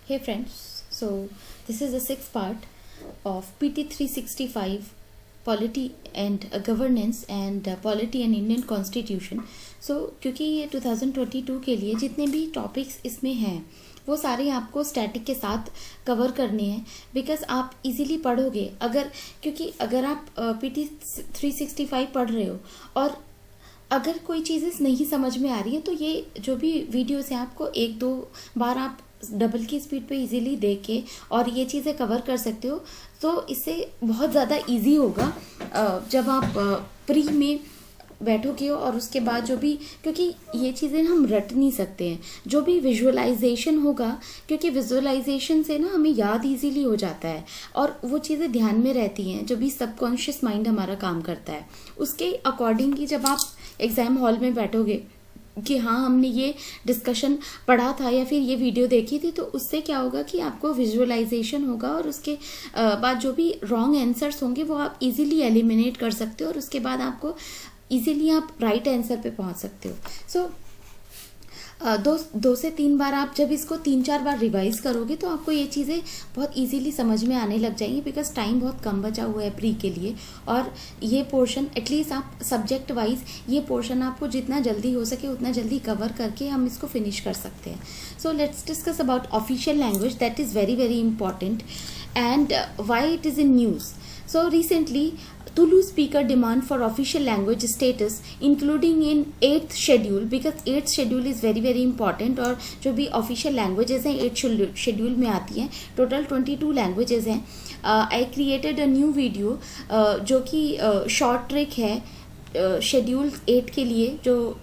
Hey friends, so this is the sixth part of PT 365 Polity and Governance and Polity and Indian Constitution. So क्योंकि ये 2022 के लिए जितने भी topics इसमें हैं वो सारे आपको स्टैटिक के साथ कवर करने हैं बिकॉज आप इजीली पढ़ोगे क्योंकि अगर आप PT 365 पढ़ रहे हो और अगर कोई चीज़ें नहीं समझ में आ रही है तो ये जो भी वीडियोस हैं आपको एक दो बार आप डबल की स्पीड पे इजीली देख के और ये चीज़ें कवर कर सकते हो। तो इससे बहुत ज़्यादा इजी होगा जब आप प्री में बैठोगे और उसके बाद जो भी, क्योंकि ये चीज़ें हम रट नहीं सकते हैं, जो भी विजुअलाइजेशन होगा क्योंकि विजुअलाइजेशन से ना हमें याद इजीली हो जाता है और वो चीज़ें ध्यान में रहती हैं, जो भी सबकॉन्शियस माइंड हमारा काम करता है उसके अकॉर्डिंग ही जब आप एग्ज़ाम हॉल में बैठोगे कि हाँ हमने ये डिस्कशन पढ़ा था या फिर ये वीडियो देखी थी, तो उससे क्या होगा कि आपको विजुअलाइजेशन होगा और उसके बाद जो भी रॉन्ग आंसर्स होंगे वो आप इजीली एलिमिनेट कर सकते हो और उसके बाद आपको इजीली आप राइट आंसर पे पहुंच सकते हो। सो दो से तीन बार आप जब इसको 3-4 बार रिवाइज करोगे तो आपको ये चीज़ें बहुत इजीली समझ में आने लग जाएंगी बिकॉज टाइम बहुत कम बचा हुआ है प्री के लिए और ये पोर्शन एटलीस्ट आप सब्जेक्ट वाइज ये पोर्शन आपको जितना जल्दी हो सके उतना जल्दी कवर करके हम इसको फिनिश कर सकते हैं। So let's discuss about official language, that is very very important and why it is in news. So recently, Tulu speaker demand for official language status including in 8th schedule because 8th schedule is very very important और जो भी official languages हैं 8th schedule में आती हैं, total 22 languages हैं। I created a new video जो कि short trick है schedule 8 के लिए, जो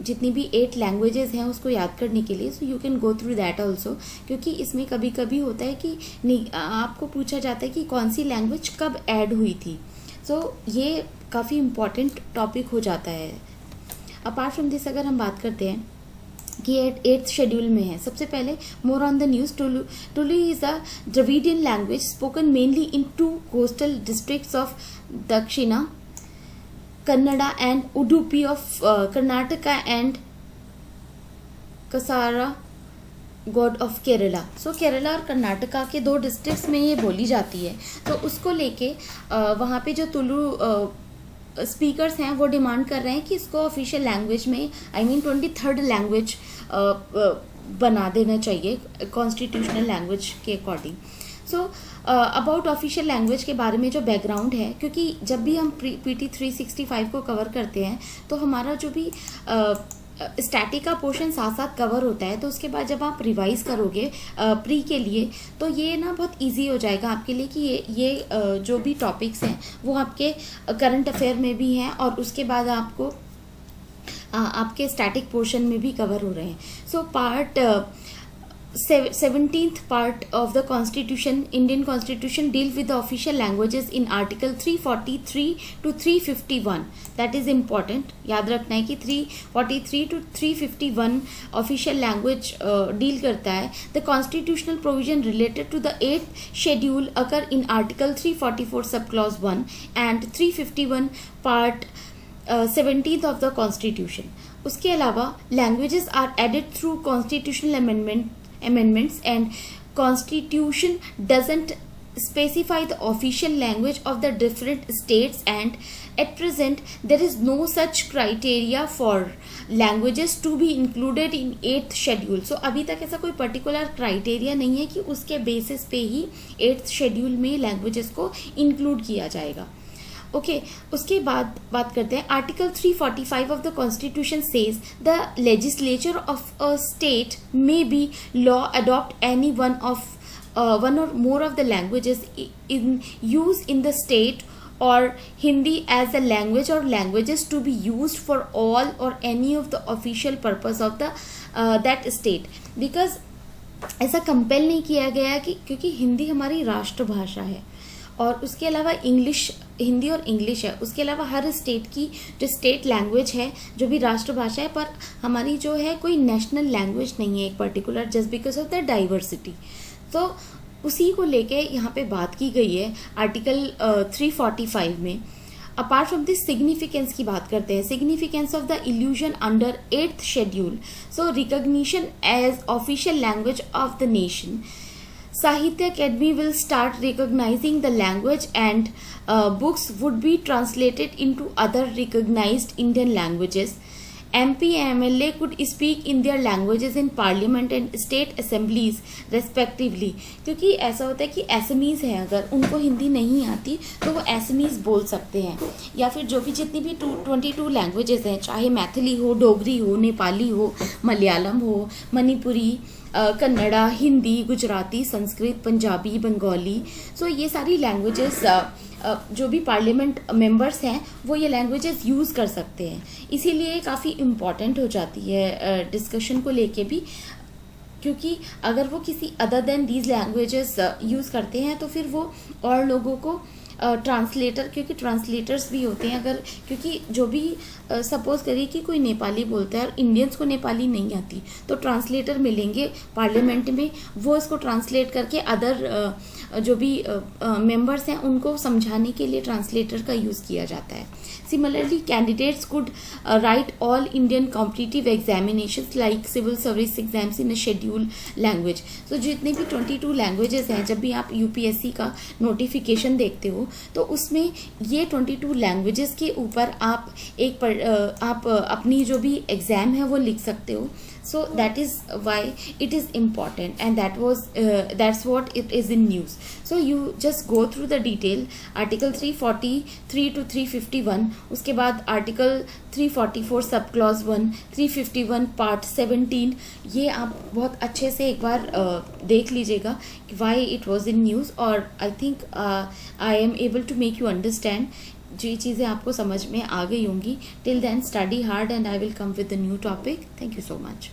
जितनी भी 8 लैंग्वेजेस हैं उसको याद करने के लिए। So you can go through that also, क्योंकि इसमें कभी कभी होता है कि नहीं आपको पूछा जाता है कि कौन सी लैंग्वेज कब ऐड हुई थी। सो ये काफ़ी इम्पॉर्टेंट टॉपिक हो जाता है। अपार्ट फ्रॉम दिस अगर हम बात करते हैं कि 8th शेड्यूल में है, सबसे पहले more on the news, Tullu is a Dravidian language spoken mainly in 2 coastal districts of दक्षिणा Kannada and Udupi of Karnataka and Kasaragod of Kerala। सो केरला और कर्नाटका के 2 डिस्ट्रिक्ट्स में ये बोली जाती है। तो उसको लेके वहाँ पे जो तुलु स्पीकर्स हैं वो डिमांड कर रहे हैं कि इसको ऑफिशियल लैंग्वेज में I mean 23rd लैंग्वेज बना देना चाहिए कॉन्स्टिट्यूशनल लैंग्वेज के according. So about official language के बारे में जो बैकग्राउंड है, क्योंकि जब भी हम PT 365 को कवर करते हैं तो हमारा जो भी स्टैटिक का पोर्शन साथ साथ कवर होता है, तो उसके बाद जब आप रिवाइज करोगे प्री के लिए तो ये ना बहुत इजी हो जाएगा आपके लिए कि ये जो भी टॉपिक्स हैं वो आपके करंट अफेयर में भी हैं और उसके बाद आपको आपके स्टैटिक पोर्शन में भी कवर हो रहे हैं। So part 17th part of the Constitution, Indian Constitution, deal with the official languages in Article 343 to 351. That is important. याद रखना है कि 343 to 351 official language deal करता है। The constitutional provision related to the 8th schedule occur in Article 344 subclause 1 and 351 part 17th of the Constitution. उसके अलावा languages are added through constitutional amendments and constitution doesn't specify the official language of the different states and at present there is no such criteria for languages to be included in 8th schedule। so अभी तक ऐसा कोई particular criteria नहीं है कि उसके basis पे ही 8th schedule में languages को include किया जाएगा। ओके उसके बाद बात करते हैं article 345 of the constitution says the legislature of a state may by law adopt any one or more of the languages in use in the state or Hindi as a language or languages to be use for all or any of the official purpose of the that state. Because ऐसा compel नहीं किया गया कि क्योंकि हिंदी हमारी राष्ट्रभाषा है और उसके अलावा इंग्लिश, हिंदी और इंग्लिश है, उसके अलावा हर स्टेट की जो स्टेट लैंग्वेज है जो भी राष्ट्रभाषा है, पर हमारी जो है कोई नेशनल लैंग्वेज नहीं है एक particular just because of the diversity. तो उसी को लेके यहाँ पे बात की गई है आर्टिकल 345 में। अपार्ट फ्रॉम दिस सिग्निफिकेंस की बात करते हैं, significance of the inclusion under 8th schedule. So recognition as official language of the nation. Sahitya Academy will start recognizing the language and books would be translated into other recognized Indian languages. MP and MLA could speak in their languages in parliament and state assemblies respectively. क्योंकि ऐसा होता है कि SMEs हैं, अगर उनको हिंदी नहीं आती तो वो एसएमईज बोल सकते हैं, या फिर जो भी जितनी भी 22 लैंग्वेजेस हैं, चाहे मैथिली हो, डोगरी हो, नेपाली हो, मलयालम हो, मणिपुरी, कन्नड़ा, हिंदी, गुजराती, संस्कृत, पंजाबी, बंगाली. सो ये सारी लैंग्वेजेस जो भी पार्लियामेंट मेंबर्स हैं वो ये लैंग्वेजेस यूज़ कर सकते हैं. इसीलिए काफ़ी इम्पॉर्टेंट हो जाती है डिस्कशन को लेके भी, क्योंकि अगर वो किसी other than these languages use करते हैं तो फिर वो और लोगों को ट्रांसलेटर, क्योंकि ट्रांसलेटर्स भी होते हैं, अगर क्योंकि जो भी सपोज करिए कि कोई नेपाली बोलता है और इंडियंस को नेपाली नहीं आती, तो ट्रांसलेटर मिलेंगे पार्लियामेंट में, वो इसको ट्रांसलेट करके अदर जो भी मेंबर्स हैं उनको समझाने के लिए ट्रांसलेटर का यूज़ किया जाता है. Similarly candidates could write all Indian competitive examinations like civil service exams in a schedule language. तो जितने भी 22 लैंग्वेजेस हैं, जब भी आप यूपीएससी का नोटिफिकेशन देखते हो तो उसमें ये 22 लैंग्वेजेस के ऊपर आप आप अपनी जो भी एग्ज़ाम है वो लिख सकते हो. So that is why it is important, and that's what it is in news. So you just go through the detail. Article 343 to 351, उसके बाद Article 344 सब clause 1, 351 Part 17, ये आप बहुत अच्छे से एक बार देख लीजिएगा why it was in news, और I think I am able to make you understand. जो ये चीज़ें आपको समझ में आ गई होंगी. Till then study hard and I will come with a new topic. Thank you so much.